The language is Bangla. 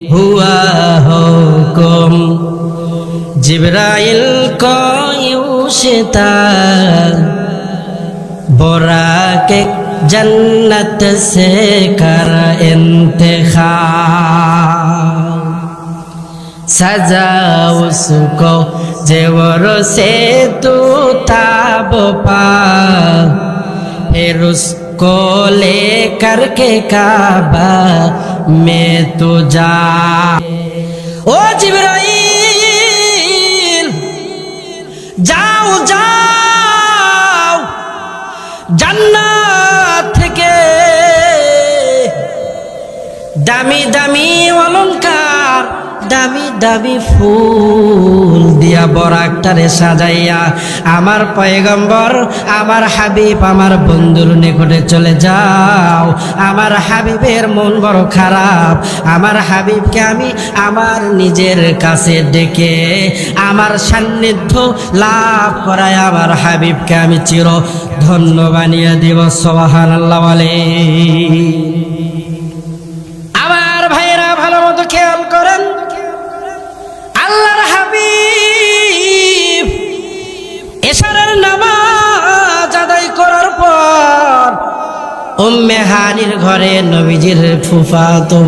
हुआ हुकुम जिब्राइल को यूशिता बुराके जन्नत से कर इंतखाब सजा उसको जेवर से तू ताब पा फिर उसको लेकर के काबा में तू जा। ओ जिब्राइल जाओ जाओ জান্নাত থেকে দামি দামি অলংকার দামি দামি ফুল দিয়া বরাকটারে সাজাইয়া আমার পয়গম্বর আমার হাবিব আমার বন্ধুর নিকটে চলে যাও। আমার হাবিবের মন বড় খারাপ, আমার হাবিবকে আমি আমার নিজের কাছে ডেকে আমার সান্নিধ্য লাভ করায় আমার হাবিবকে আমি চির ধন্য বানিয়ে দিব। সুবহানাল্লাহ বলে। আমার ভাইয়েরা ভালো মতো খেয়াল করেন, আল্লাহর হাবিব এশারের নামাজ আদায় করার পর উম্মে হানির ঘরে নবীজির ফুফাতো